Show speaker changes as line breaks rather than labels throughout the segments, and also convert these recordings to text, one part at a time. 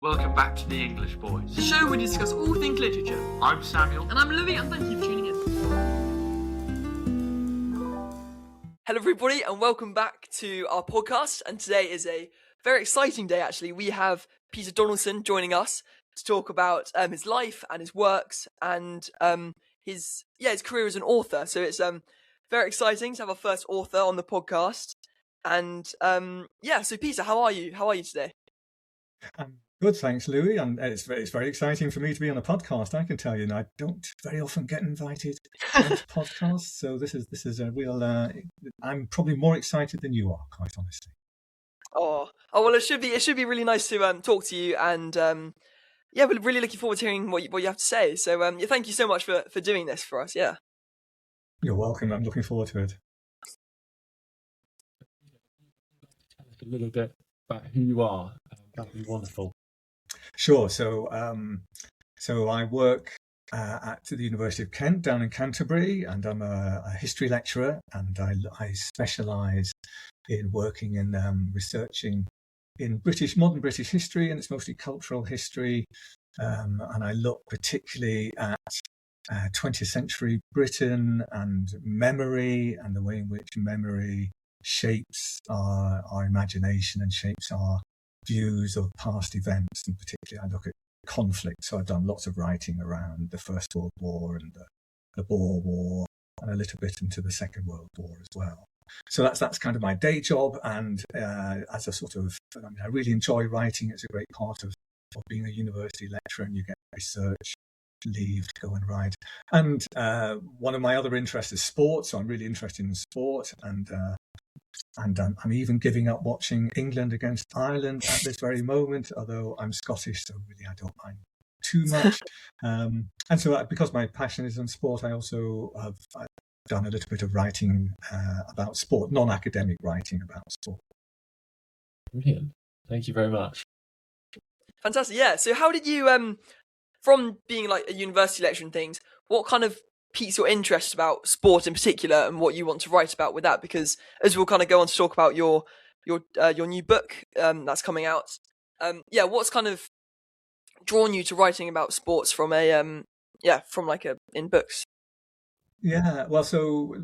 Welcome back to The English Boys.
The show where we discuss all things literature.
I'm Samuel.
And I'm Louis, and thank you for tuning in. Hello everybody, and welcome back to our podcast. And today is a very exciting day, actually. We have Peter Donaldson joining us to talk about his life and his works and his career as an author. So it's very exciting to have our first author on the podcast. And so Peter, how are you? How are you today?
Good, thanks, Louis. And it's very exciting for me to be on a podcast. I can tell you, and I don't very often get invited onto podcasts, so this is a real. I'm probably more excited than you are, quite honestly.
Oh well, it should be really nice to talk to you, and we're really looking forward to hearing what you have to say. So thank you so much for doing this for us. Yeah,
you're welcome. I'm looking forward to it.
Tell us a little bit about who you are. That'd be wonderful.
Sure. So I work at the University of Kent down in Canterbury, and I'm a history lecturer, and I specialise in working in researching in modern British history, and it's mostly cultural history, and I look particularly at 20th century Britain and memory, and the way in which memory shapes our imagination and shapes our views of past events, and particularly I look at conflict. So I've done lots of writing around the First World War and the Boer War, and a little bit into the Second World War as well. So that's kind of my day job, and as a sort of, I really enjoy writing. It's a great part of being a university lecturer, and you get research leave to go and write. And one of my other interests is sport, so I'm really interested in sport, and I'm even giving up watching England against Ireland at this very moment, although I'm Scottish, so really I don't mind too much. And so because my passion is on sport, I've done a little bit of writing about sport, non-academic writing about sport.
Brilliant. Thank you very much.
Fantastic. Yeah. So how did you, from being like a university lecturer and things, what kind of piques your interest about sport in particular, and what you want to write about with that? Because as we'll kind of go on to talk about your new book that's coming out, what's kind of drawn you to writing about sports from in books?
Yeah, well, so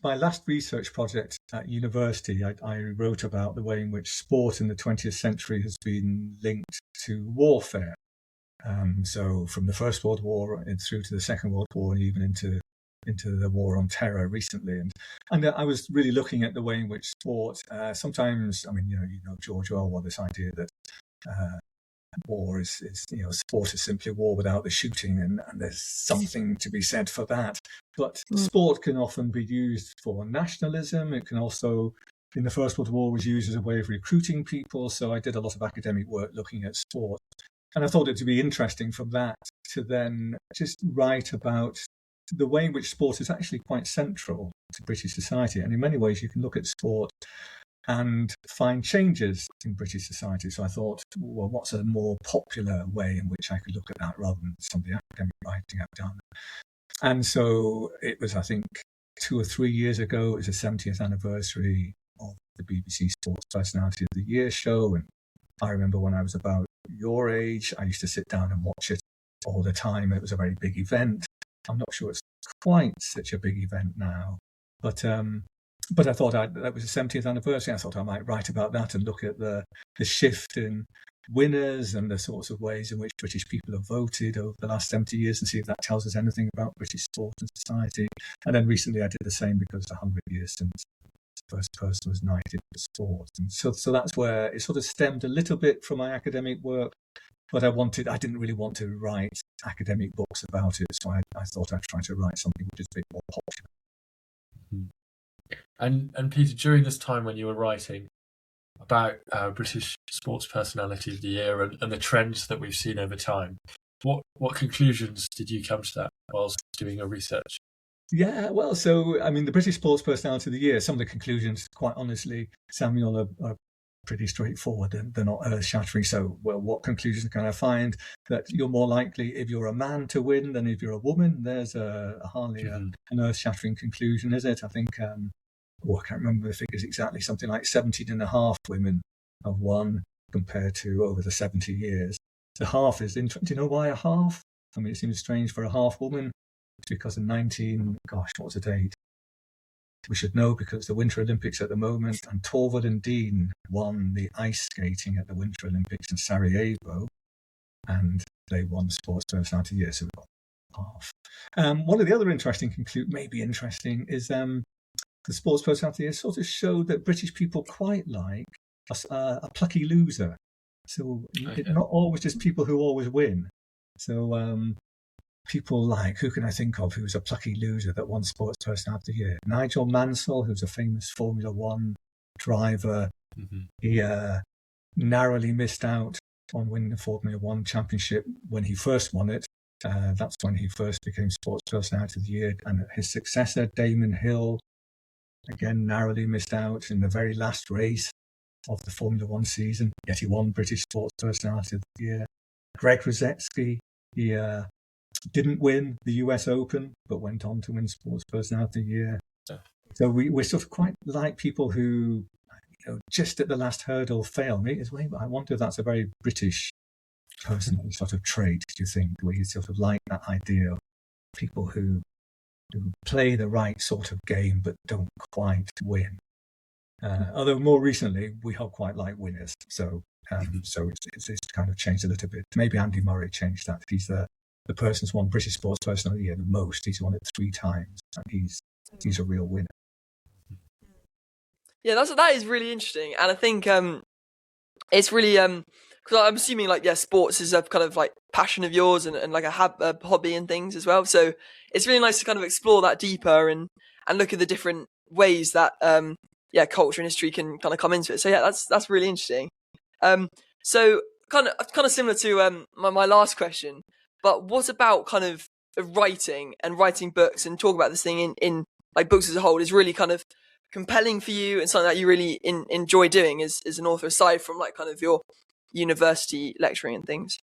my last research project at university, I wrote about the way in which sport in the 20th century has been linked to warfare. So from the First World War and through to the Second World War, and even into the war on terror recently, and I was really looking at the way in which sport sometimes, George Orwell, this idea that war is sport is simply war without the shooting, and there's something to be said for that. But sport can often be used for nationalism. It can also, in the First World War, was used as a way of recruiting people. So I did a lot of academic work looking at sport. And I thought it to be interesting from that to then just write about the way in which sport is actually quite central to British society. And in many ways, you can look at sport and find changes in British society. So I thought, well, what's a more popular way in which I could look at that rather than some of the academic writing I've done? And so it was, I think, 2 or 3 years ago, it was the 70th anniversary of the BBC Sports Personality of the Year show. And I remember when I was about your age, I used to sit down and watch it all the time. It was a very big event. I'm not sure it's quite such a big event now, but I thought that was the 70th anniversary. I thought I might write about that and look at the shift in winners and the sorts of ways in which British people have voted over the last 70 years, and see if that tells us anything about British sport and society. And then recently I did the same, because it's 100 years since the first person was knighted for sport. And so that's where it sort of stemmed a little bit from my academic work, but I didn't really want to write academic books about it, so I thought I'd try to write something which is a bit more popular.
And Peter, during this time when you were writing about British Sports Personality of the Year and the trends that we've seen over time, what conclusions did you come to that whilst doing your research?
Yeah, well, so, the British Sports Personality of the Year, some of the conclusions, quite honestly, Samuel, are pretty straightforward. They're not earth-shattering. So, well, what conclusions can I find? That you're more likely if you're a man to win than if you're a woman. There's hardly an earth-shattering conclusion, is it? I think, I can't remember the figures exactly, something like 17.5 women have won compared to over the 70 years. The half is interesting. Do you know why a half? I mean, it seems strange for a half woman. It's because in what was the date? We should know because it's the Winter Olympics at the moment, and Torvald and Dean won the ice skating at the Winter Olympics in Sarajevo, and they won Sports Personality of the Year, so we got half. One of the other maybe interesting, is the Sports Personality of the Year sort of showed that British people quite like a plucky loser. So it's not always just people who always win. So people like, who can I think of who's a plucky loser that won Sports Personality of the Year? Nigel Mansell, who's a famous Formula One driver.
Mm-hmm.
He narrowly missed out on winning the Formula One championship when he first won it. That's when he first became Sports Personality of the Year. And his successor, Damon Hill, again, narrowly missed out in the very last race of the Formula One season, yet he won British Sports Personality of the Year. Greg Rosetsky, he didn't win the US Open, but went on to win Sports Personality of the Year. So we're sort of quite like people who, just at the last hurdle fail. I wonder if that's a very British personal sort of trait, do you think, where you sort of like that idea of people who play the right sort of game but don't quite win. Although more recently, we have quite like winners. So it's kind of changed a little bit. Maybe Andy Murray changed that. He's the person who's won British Sports Person of the Year the most. He's won it 3 times, and he's a real winner.
Yeah, that is really interesting, and I think it's really because I'm assuming sports is a kind of like passion of yours and like a hobby and things as well. So it's really nice to kind of explore that deeper and look at the different ways that culture and history can kind of come into it. So yeah, that's really interesting. So kind of similar to my last question, but what about kind of writing books and talk about this thing in like books as a whole is really kind of compelling for you and something that you really enjoy doing as an author, aside from like kind of your university lecturing and things?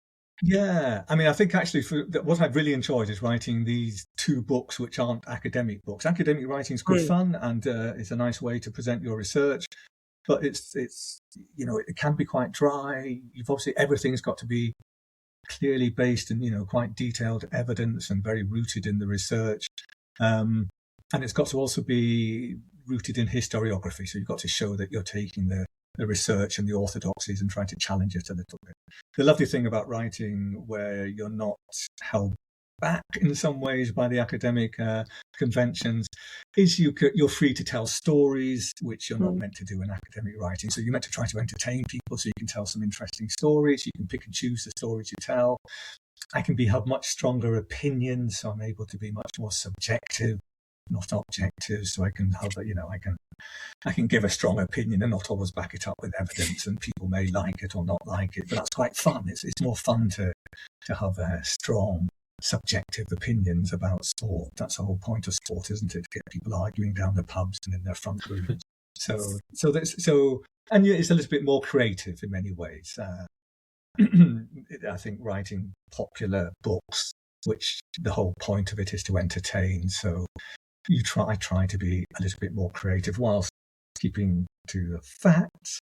Yeah, I mean, I think actually what I've really enjoyed is writing these 2 books which aren't academic books. Academic writing is good fun, and it's a nice way to present your research, but it's it can be quite dry. Everything's got to be clearly based in quite detailed evidence and very rooted in the research, and it's got to also be rooted in historiography. So you've got to show that you're taking the research and the orthodoxies and trying to challenge it a little bit. The lovely thing about writing, where you're not held back in some ways by the academic conventions, is you're free to tell stories which you're not meant to do in academic writing. So you're meant to try to entertain people, so you can tell some interesting stories. You can pick and choose the stories you tell. I can have much stronger opinions, so I'm able to be much more subjective, not objective. So I can have I can give a strong opinion and not always back it up with evidence, and people may like it or not like it, but that's quite fun. It's more fun to have strong subjective opinions about sport. That's the whole point of sport, isn't it? To get people arguing down the pubs and in their front rooms. And it's a little bit more creative in many ways. I think writing popular books, which the whole point of it is to entertain. So I try to be a little bit more creative whilst keeping to the facts.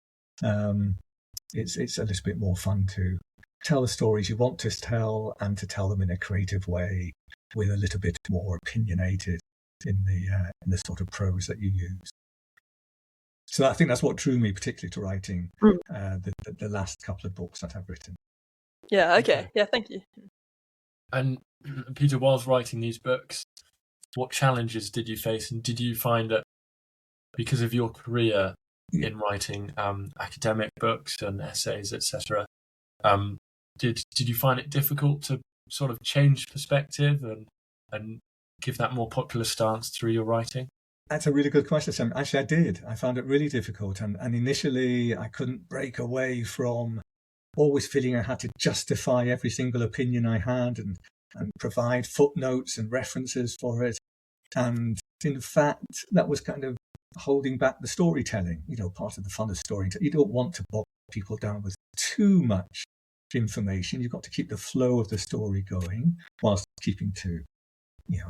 It's a little bit more fun to tell the stories you want to tell and to tell them in a creative way, with a little bit more opinionated in the sort of prose that you use. So I think that's what drew me particularly to writing the last couple of books that I've written.
Yeah. Okay. Yeah. Thank you.
And Peter, whilst writing these books, what challenges did you face, and did you find that because of your career in writing academic books and essays, etc., did you find it difficult to sort of change perspective and give that more popular stance through your writing?
That's a really good question, Sam. Actually, I did. I found it really difficult, and initially I couldn't break away from always feeling I had to justify every single opinion I had and provide footnotes and references for it. And in fact, that was kind of holding back the storytelling. Part of the fun of storytelling. You don't want to bog people down with too much information. You've got to keep the flow of the story going whilst keeping to,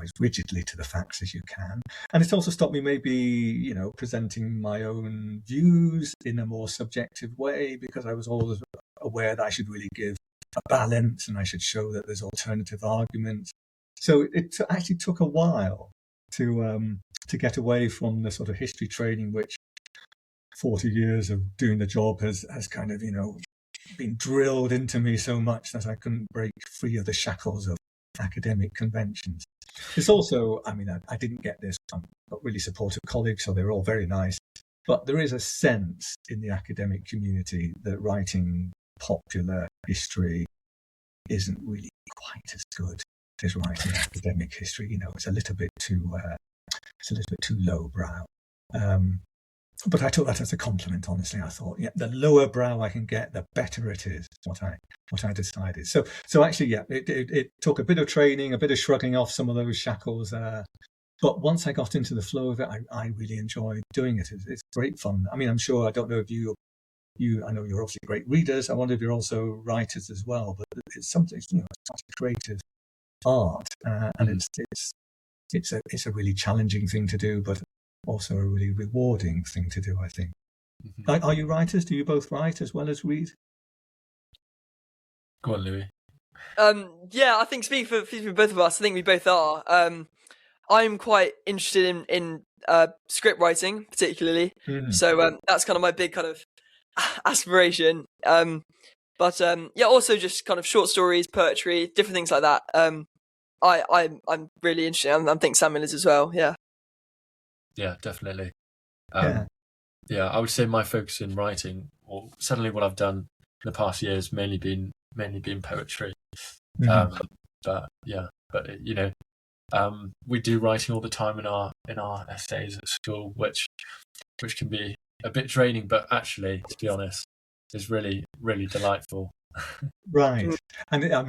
as rigidly to the facts as you can. And it's also stopped me maybe, presenting my own views in a more subjective way, because I was always aware that I should really give a balance, and I should show that there's alternative arguments. So it actually took a while to get away from the sort of history training, which 40 years of doing the job has kind of, been drilled into me so much that I couldn't break free of the shackles of academic conventions. It's also, I didn't get this. I've got really supportive colleagues, so they're all very nice. But there is a sense in the academic community that writing popular history isn't really quite as good as writing academic history. It's a little bit too lowbrow. But I took that as a compliment, honestly. I thought, the lower brow I can get, the better it is. What I decided. So actually, it took a bit of training, a bit of shrugging off some of those shackles. But once I got into the flow of it, I really enjoyed doing it. It's great fun. I'm sure, I don't know if I know you're obviously great readers. I wonder if you're also writers as well. But it's something, it's such a creative art, and it's a really challenging thing to do, but also a really rewarding thing to do, I think. Mm-hmm. Are you writers? Do you both write as well as read?
Go on, Louis.
I think speaking for both of us, I think we both are. I'm quite interested in script writing, particularly. Mm. So that's kind of my big kind of aspiration. But also just kind of short stories, poetry, different things like that. I'm really interested. I think Samuel is as well. Yeah.
Yeah, definitely. I would say my focus in writing, or certainly what I've done in the past year, has mainly been poetry. Mm-hmm. We do writing all the time in our essays at school, which can be a bit draining, but actually, to be honest, is really, really delightful.
Right. And I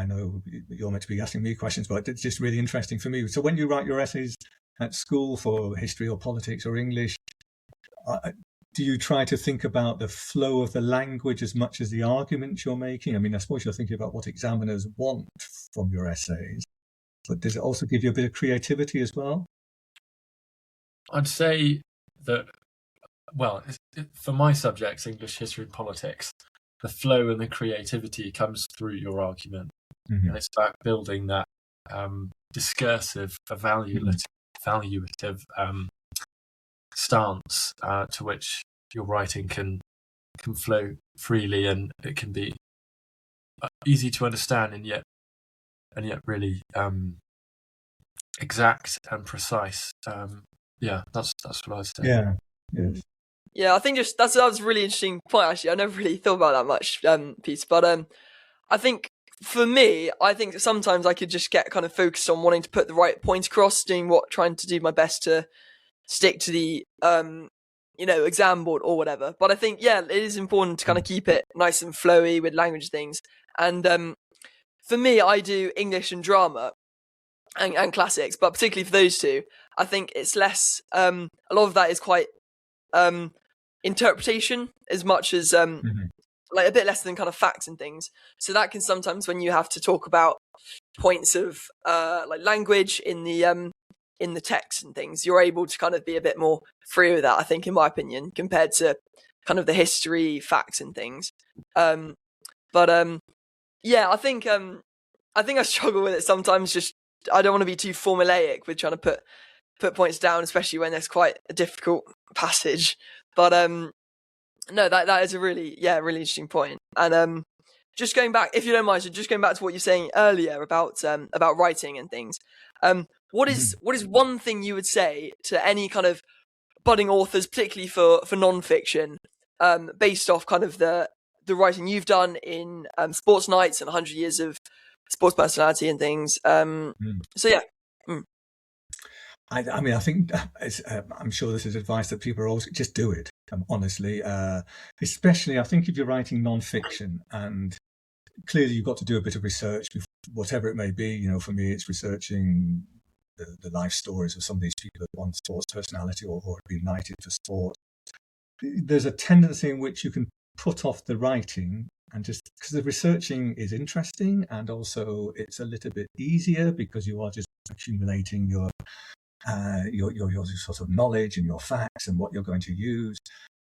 know you're meant to be asking me questions, but it's just really interesting for me. So when you write your essays at school for history or politics or English, do you try to think about the flow of the language as much as the arguments you're making? I suppose you're thinking about what examiners want from your essays, but does it also give you a bit of creativity as well?
I'd say that, for my subjects, English, history and politics, the flow and the creativity comes through your argument. Mm-hmm. And it's about building that discursive, evaluative stance to which your writing can flow freely, and it can be easy to understand, and yet really exact and precise. That's what I'd say.
Yeah. Yes.
Yeah, I think that was a really interesting point. Actually, I never really thought about that much, Peter. But I think for me, I think sometimes I could just get kind of focused on wanting to put the right point across, trying to do my best to stick to the exam board or whatever. But I think it is important to kind of keep it nice and flowy with language things. And for me, I do English and drama and classics, but particularly for those two, I think it's less. A lot of that is quite interpretation as much as like a bit less than kind of facts and things. So that can sometimes, when you have to talk about points of like language in the text and things, you're able to kind of be a bit more free with that, I think, in my opinion, compared to kind of the history, facts and things. I think I struggle with it sometimes. Just I don't want to be too formulaic with trying to put points down, especially when there's quite a difficult passage. But no, that is a really interesting point. And just going back, if you don't mind, so just going back to what you're saying earlier about writing and things. What is one thing you would say to any kind of budding authors, particularly for non-fiction, based off kind of the writing you've done in Sports Nights and 100 Years of Sports Personality and things? So yeah.
I think I'm sure this is advice that people are always just do it. Honestly, especially I think if you're writing non-fiction, and clearly you've got to do a bit of research, whatever it may be. For me, it's researching the life stories of some of these people that want sports personality or have been knighted for sport. There's a tendency in which you can put off the writing, and just because the researching is interesting, and also it's a little bit easier because you are just accumulating your sort of knowledge and your facts and what you're going to use.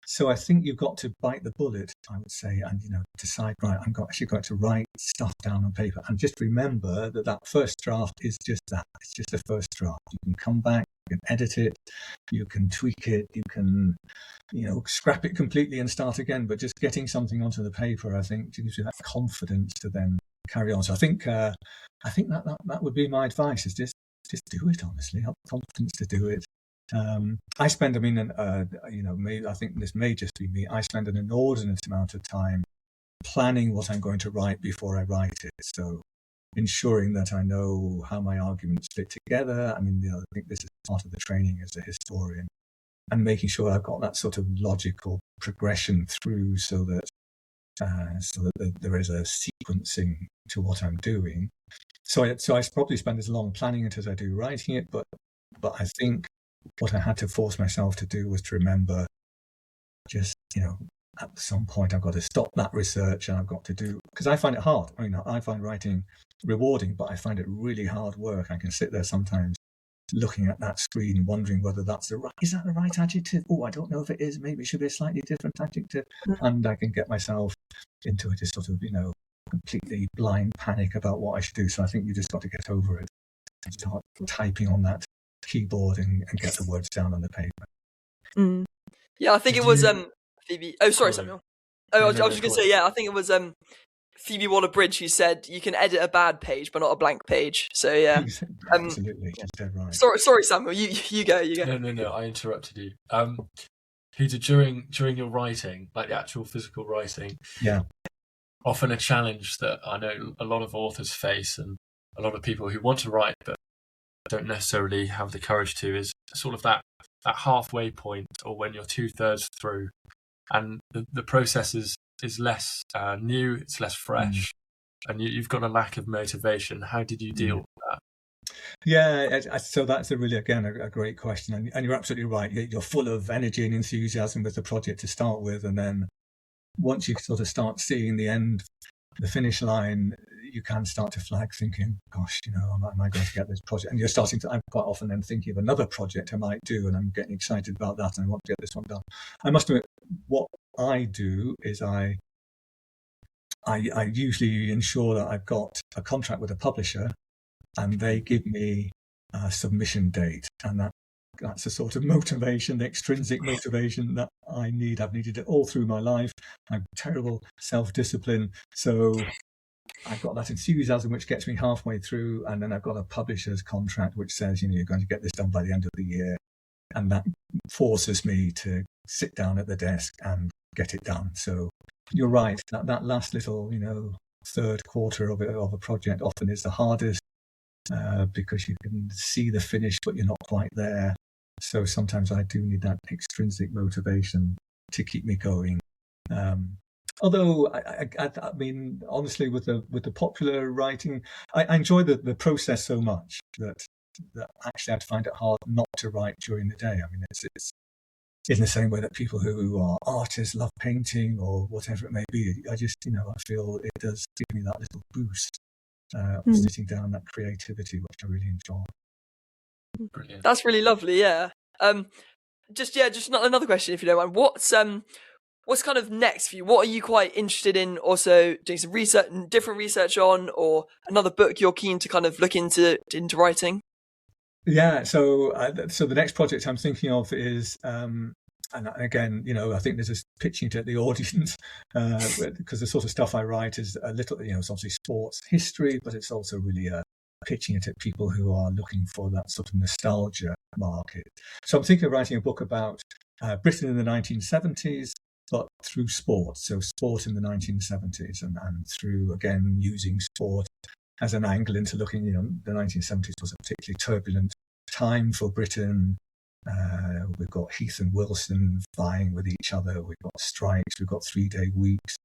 So I think you've got to bite the bullet, I would say, and decide, right, actually going to write stuff down on paper, and just remember that first draft is just that. It's just a first draft. You can come back, you can edit it, you can tweak it, you can scrap it completely and start again. But just getting something onto the paper, I think, gives you that confidence to then carry on. So I think that would be my advice: is just do it. Honestly, have confidence to do it. I spend, I think this may just be me. I spend an inordinate amount of time planning what I'm going to write before I write it. So ensuring that I know how my arguments fit together. I think this is part of the training as a historian, and making sure I've got that sort of logical progression through, so that there is a sequencing to what I'm doing. So I probably spend as long planning it as I do writing it. But I think what I had to force myself to do was to remember, just, at some point I've got to stop that research, and I've got to do, because I find it hard. I find writing rewarding, but I find it really hard work. I can sit there sometimes looking at that screen, wondering whether is that the right adjective? Oh, I don't know if it is. Maybe it should be a slightly different adjective. And I can get myself into a sort of, completely blind panic about what I should do. So I think you just got to get over it and start typing on that keyboard and get the words down on the paper.
Yeah, I think it was Phoebe. Oh, sorry, Samuel. I was just going to say, I think it was Phoebe Waller-Bridge who said you can edit a bad page but not a blank page. So yeah,
absolutely, you're dead right.
Sorry, Samuel. You go.
No, I interrupted you. Peter, during your writing, like the actual physical writing, often a challenge that I know a lot of authors face, and a lot of people who want to write but don't necessarily have the courage to, is sort of that halfway point, or when you're 2/3 through, and the process is less new, it's less fresh, and you've got a lack of motivation. How did you deal with that?
Yeah, so that's a great question, and you're absolutely right. You're full of energy and enthusiasm with the project to start with, and then once you sort of start seeing the finish line, you can start to flag, thinking, gosh, am I going to get this project? And I'm quite often then thinking of another project I might do, and I'm getting excited about that, and I want to get this one done. I must admit, what I do is I usually ensure that I've got a contract with a publisher, and they give me a submission date, and that's a sort of motivation, the extrinsic motivation that I need. I've needed it all through my life. I'm terrible self-discipline, so I've got that enthusiasm which gets me halfway through, and then I've got a publisher's contract which says, you're going to get this done by the end of the year, and that forces me to sit down at the desk and get it done. So you're right, that last little, third quarter of a project often is the hardest, because you can see the finish, but you're not quite there. So sometimes I do need that extrinsic motivation to keep me going. Although, I mean, honestly, with the popular writing, I enjoy the process so much that actually I'd find it hard not to write during the day. I mean, it's in the same way that people who are artists love painting or whatever it may be. I just, I feel it does give me that little boost, sitting down, that creativity, which I really enjoy.
Brilliant.
That's really lovely. Yeah. Just another question, if you don't mind. What's kind of next for you? What are you quite interested in? Also doing some research, different research on, or another book you're keen to kind of look into writing? Yeah.
So the next project I'm thinking of is, and again, I think this is pitching to the audience, because the sort of stuff I write is a little, it's obviously sports history, but it's also really pitching it at people who are looking for that sort of nostalgia market. So I'm thinking of writing a book about Britain in the 1970s, but through sport. So sport in the 1970s, and through, again, using sport as an angle into looking, the 1970s was a particularly turbulent time for Britain. We've got Heath and Wilson vying with each other. We've got strikes. We've got 3-day weeks.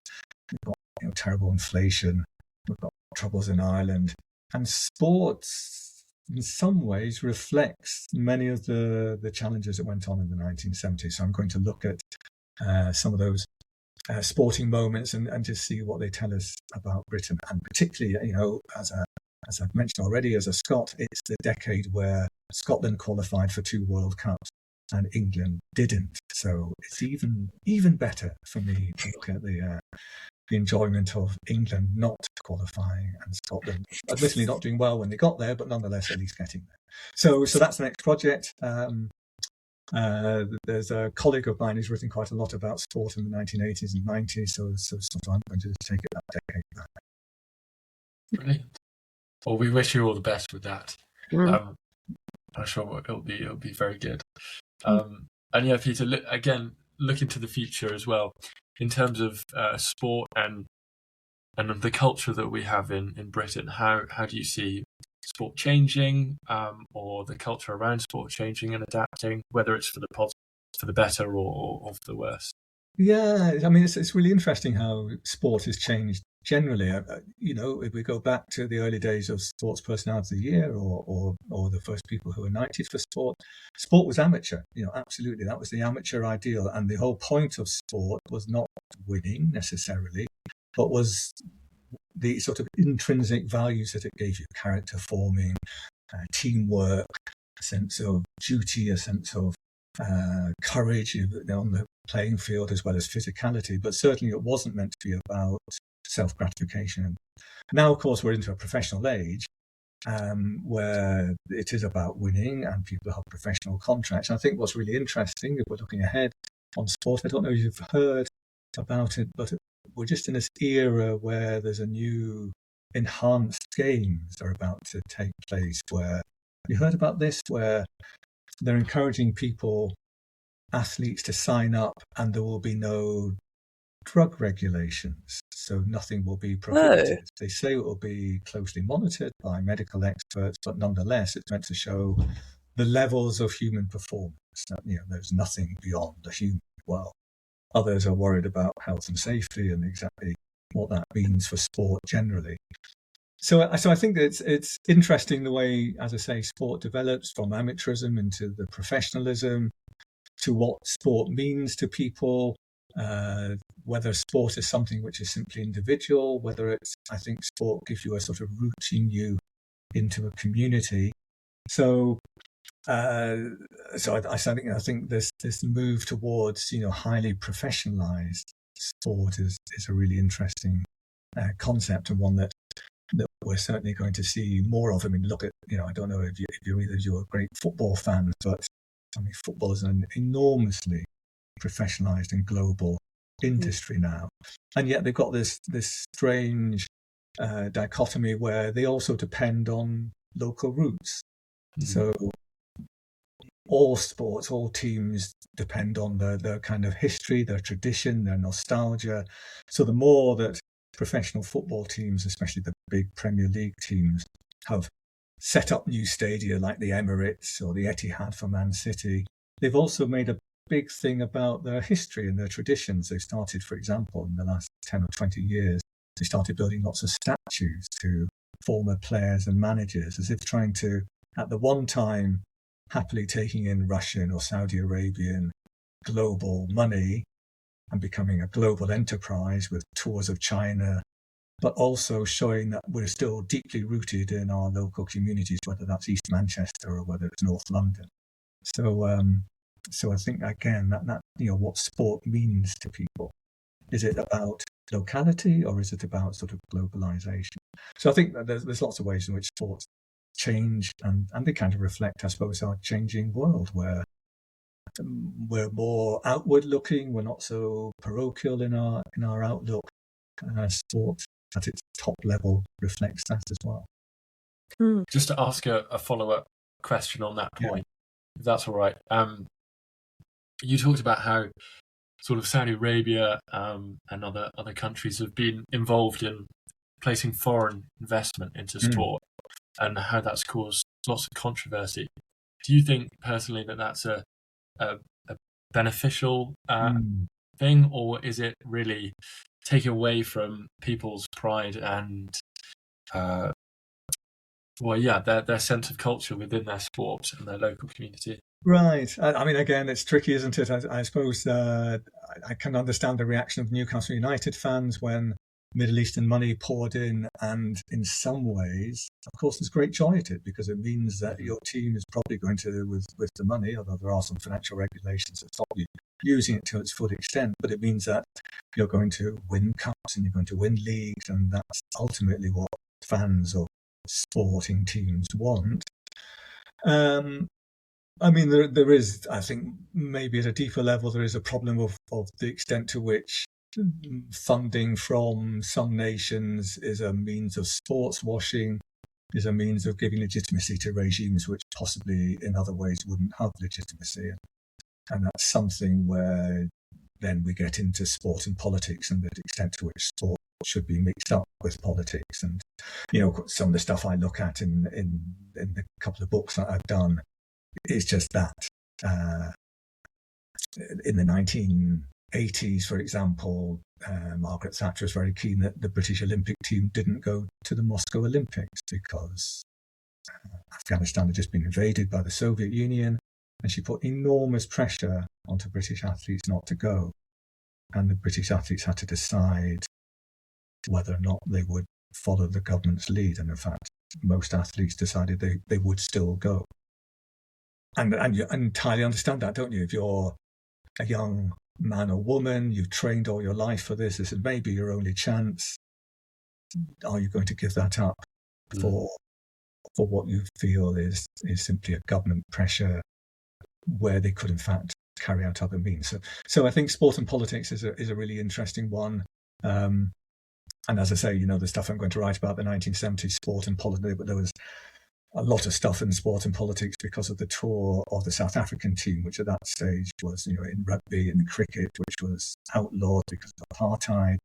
We've got terrible inflation. We've got troubles in Ireland. And sports, in some ways, reflects many of the challenges that went on in the 1970s. So I'm going to look at some of those sporting moments and just see what they tell us about Britain. And particularly, as I've mentioned already, as a Scot, it's the decade where Scotland qualified for 2 World Cups and England didn't. So it's even better for me to look at the enjoyment of England not qualifying and Scotland, admittedly not doing well when they got there, but nonetheless at least getting there. So that's the next project. There's a colleague of mine who's written quite a lot about sport in the 1980s and 90s, so I'm going to take it that decade back.
Brilliant. Well, we wish you all the best with that. I'm sure it'll be very good. And yeah, Peter, look into the future as well in terms of sport and the culture that we have in Britain. How do you see sport changing, or the culture around sport changing and adapting, whether it's for the better or for the worse?
Yeah, I mean, it's really interesting how sport has changed generally. If we go back to the early days of Sports Personality of the Year, or the first people who were knighted for sport was amateur. Absolutely, that was the amateur ideal, and the whole point of sport was not winning necessarily, but was the sort of intrinsic values that it gave you: character forming, teamwork, a sense of duty, a sense of courage on the playing field, as well as physicality. But certainly it wasn't meant to be about self-gratification. Now, of course, we're into a professional age where it is about winning, and people have professional contracts. And I think what's really interesting, if we're looking ahead on sport, I don't know if you've heard about it, but we're just in this era where there's a new enhanced games are about to take place. Where you heard about this, where they're encouraging athletes to sign up, and there will be no drug regulations, so nothing will be prohibited.
No.
They say it will be closely monitored by medical experts, but nonetheless, it's meant to show the levels of human performance. There's nothing beyond the human. Well, others are worried about health and safety and exactly what that means for sport generally. So I think that it's interesting the way, as I say, sport develops from amateurism into the professionalism, to what sport means to people, whether sport is something which is simply individual, whether I think sport gives you a sort of rooting you into a community. So I think this move towards highly professionalized sport is a really interesting concept, and one that we're certainly going to see more of. I mean, look at I don't know if you're great football fans, but I mean, football is an enormously professionalized and global industry now, and yet they've got this strange dichotomy where they also depend on local roots. So all sports, all teams depend on their kind of history, their tradition, their nostalgia. So the more that professional football teams, especially the big Premier League teams, have set up new stadia like the Emirates or the Etihad for Man City, they've also made a big thing about their history and their traditions. They started, for example, in the last 10 or 20 years, they started building lots of statues to former players and managers, as if trying to, at the one time, happily taking in Russian or Saudi Arabian global money and becoming a global enterprise with tours of China, but also showing that we're still deeply rooted in our local communities, whether that's East Manchester or whether it's North London. So I think, again, that what sport means to people. Is it about locality, or is it about sort of globalization? So I think that there's lots of ways in which sports change, and they kind of reflect, I suppose, our changing world, where we're more outward looking, we're not so parochial in our outlook. Sport at its top level reflects that as well.
Just to ask a follow-up question on that point, if that's all right. You talked about how sort of Saudi Arabia and other countries have been involved in placing foreign investment into sport, and how that's caused lots of controversy. Do you think personally that that's a beneficial thing, or is it really taking away from people's pride and their sense of culture within their sport and their local community?
Right. I mean, again, it's tricky, isn't it? I suppose I can understand the reaction of Newcastle United fans when Middle Eastern money poured in, and in some ways, of course, there's great joy at it because it means that your team is probably going to, with the money, although there are some financial regulations that stop you using it to its full extent, but it means that you're going to win cups and you're going to win leagues, and that's ultimately what fans of sporting teams want. I mean, there is, I think, maybe at a deeper level, there is a problem of the extent to which funding from some nations is a means of sports washing, is a means of giving legitimacy to regimes which possibly in other ways wouldn't have legitimacy. And that's something where then we get into sport and politics and the extent to which sport should be mixed up with politics. And, some of the stuff I look at in the couple of books that I've done is just that. In the 1980s, for example, Margaret Thatcher was very keen that the British Olympic team didn't go to the Moscow Olympics because Afghanistan had just been invaded by the Soviet Union, and she put enormous pressure onto British athletes not to go. And the British athletes had to decide whether or not they would follow the government's lead. And in fact, most athletes decided they would still go. And you entirely understand that, don't you? If you're a young man or woman, you've trained all your life for this is maybe your only chance. Are you going to give that up for what you feel is simply a government pressure where they could in fact carry out other means? So I think sport and politics is a really interesting one. And as I say, the stuff I'm going to write about the 1970s sport and politics, but there was a lot of stuff in sport and politics because of the tour of the South African team, which at that stage was, in rugby and cricket, which was outlawed because of apartheid.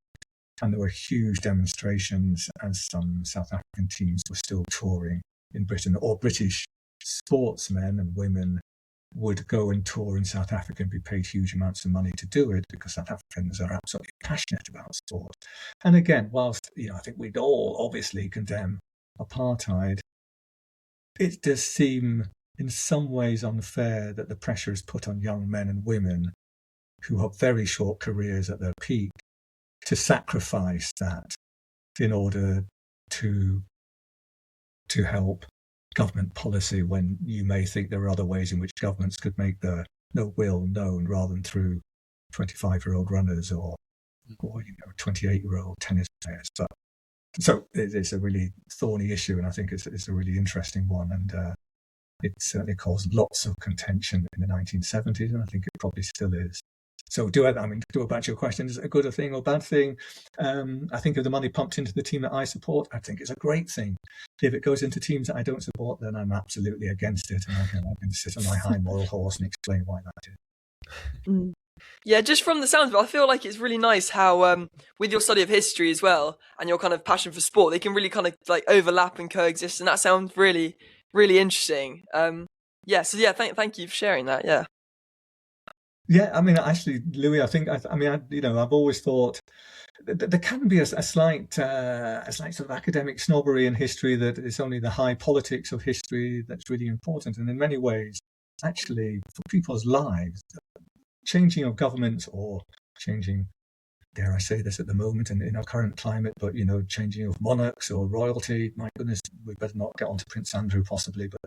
And there were huge demonstrations as some South African teams were still touring in Britain, or British sportsmen and women would go and tour in South Africa and be paid huge amounts of money to do it because South Africans are absolutely passionate about sport. And again, whilst, I think we'd all obviously condemn apartheid, it does seem in some ways unfair that the pressure is put on young men and women who have very short careers at their peak to sacrifice that in order to help government policy, when you may think there are other ways in which governments could make their will known rather than through 25-year-old runners or 28-year-old tennis players. But so it's a really thorny issue, and I think it's a really interesting one, and it certainly caused lots of contention in the 1970s, and I think it probably still is. So to go back to your question, is it a good thing or bad thing? I think if the money pumped into the team that I support, I think it's a great thing. If it goes into teams that I don't support, then I'm absolutely against it, and I can sit on my high moral horse and explain why that is.
Yeah, just from the sounds of it, I feel like it's really nice how, with your study of history as well, and your kind of passion for sport, they can really kind of like overlap and coexist, and that sounds really, really interesting. Thank you for sharing that. Yeah.
Yeah, actually, Louis, I've always thought that there can be a slight sort of academic snobbery in history, that it's only the high politics of history that's really important, and in many ways, actually, for people's lives, changing of government or changing, dare I say this at the moment in our current climate, but, changing of monarchs or royalty, my goodness, we better not get on to Prince Andrew possibly, but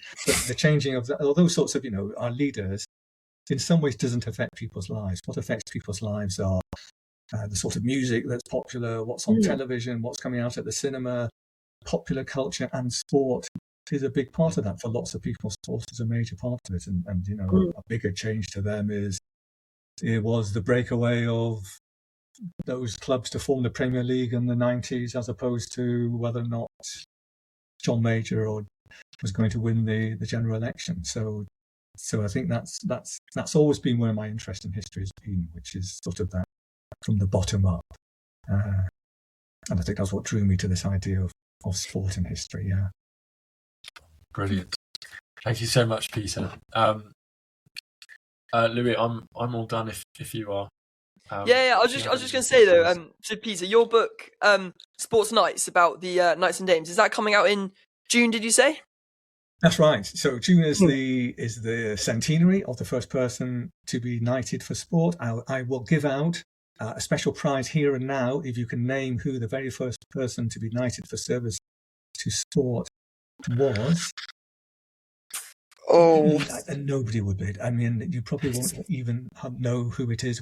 the changing of all those sorts of, our leaders, in some ways doesn't affect people's lives. What affects people's lives are the sort of music that's popular, what's on television, what's coming out at the cinema, popular culture, and sport is a big part of that for lots of people. Sport is a major part of it, and a bigger change to them it was the breakaway of those clubs to form the Premier League in the 90s, as opposed to whether or not John Major was going to win the general election. So I think that's always been where my interest in history has been, which is sort of that from the bottom up. And I think that's what drew me to this idea of sport and history. Yeah.
Brilliant. Thank you so much, Peter. Louis, I'm all done if you are.
I was just going to say though, so Peter, your book, Sports Nights, about the Knights and Dames, is that coming out in June? Did you say?
That's right. So June is the centenary of the first person to be knighted for sport. I will give out a special prize here and now if you can name who the very first person to be knighted for service to sport was.
Oh,
And nobody would bid. I mean, you probably won't even know who it is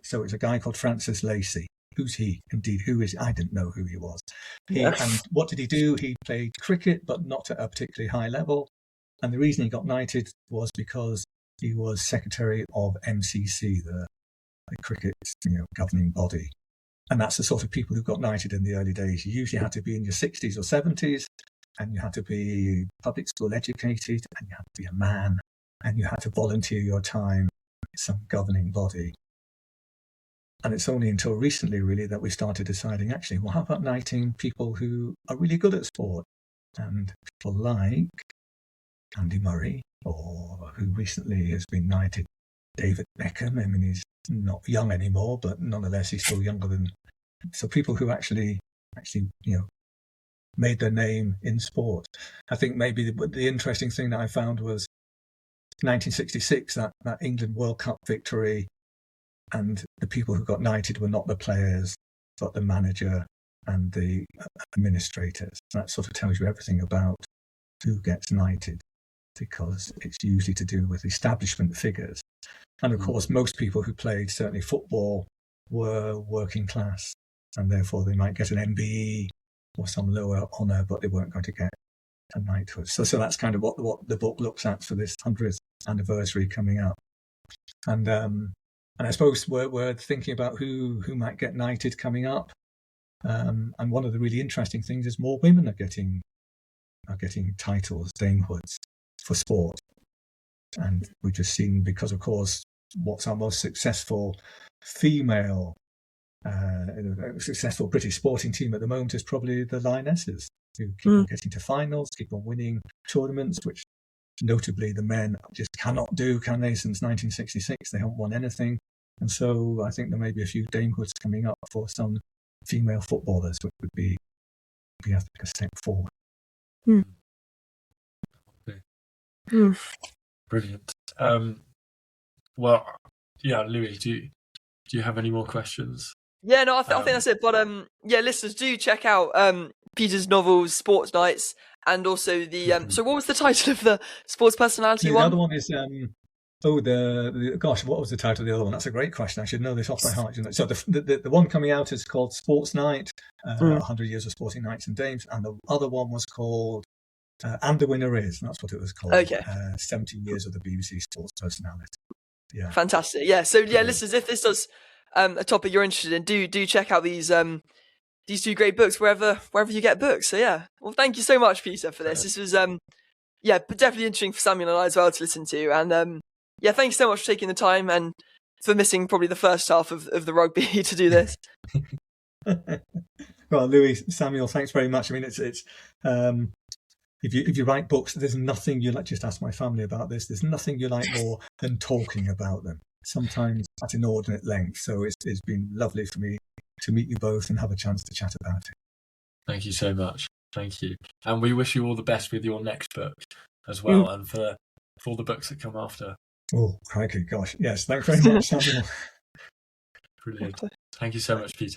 so it's a guy called Francis Lacey. Who's he? Indeed, who is? I didn't know who he was. And what did he do? He played cricket, but not at a particularly high level. And the reason he got knighted was because he was secretary of MCC, the cricket governing body. And that's the sort of people who got knighted in the early days. You usually had to be in your 60s or 70s, and you had to be public school educated, and you had to be a man, and you had to volunteer your time in some governing body. And it's only until recently, really, that we started deciding, actually, well, how about knighting people who are really good at sport? And people like Andy Murray, or who recently has been knighted, David Beckham. I mean, he's not young anymore, but nonetheless, he's still younger than... So people who actually, made their name in sport. I think maybe the interesting thing that I found was 1966, that England World Cup victory, and the people who got knighted were not the players, but the manager and the administrators. That sort of tells you everything about who gets knighted, because it's usually to do with establishment figures. And of course, most people who played, certainly football, were working class, and therefore they might get an MBE or some lower honour, but they weren't going to get a knighthood. So that's kind of what the book looks at for this 100th anniversary coming up. And I suppose we're thinking about who might get knighted coming up. And one of the really interesting things is more women are getting titles, damehoods, for sport. And we've just seen, because of course, what's our most successful female, successful British sporting team at the moment is probably the Lionesses, who keep on getting to finals, keep on winning tournaments, which notably the men just cannot do, can they? Since 1966, they haven't won anything. And so I think there may be a few damehoods coming up for some female footballers, which would be a step forward.
Brilliant. Well, yeah, Louis, do you have any more questions?
Yeah, no, I think that's it. But listeners, do check out Peter's novels, Sports Nights, and also the. So, what was the title of the sports personality one?
The other one is gosh, what was the title of the other one? That's a great question. I should know this off by heart. So the one coming out is called Sports Night, 100 Years of Sporting Knights and Dames, and the other one was called And the Winner Is. That's what it was called.
Okay.
70 Years of the BBC Sports Personality. Yeah.
Fantastic. Yeah. So listeners, if this does a topic you're interested in, do check out these two great books wherever you get books. So yeah. Well, thank you so much, Peter, for this. This was definitely interesting for Samuel and I as well to listen to. And thank you so much for taking the time and for missing probably the first half of the rugby to do this.
Well, Louis, Samuel, thanks very much. I mean, it's if you write books, there's nothing you like. Just ask my family about this. There's nothing you like more than talking about them, sometimes at inordinate length. So it's been lovely for me to meet you both and have a chance to chat about it.
Thank you so much. Thank you. And we wish you all the best with your next book as well, and for all the books that come after.
Oh, crikey, gosh. Yes, thanks very much, Samuel.
Brilliant. Thank you so much, Peter.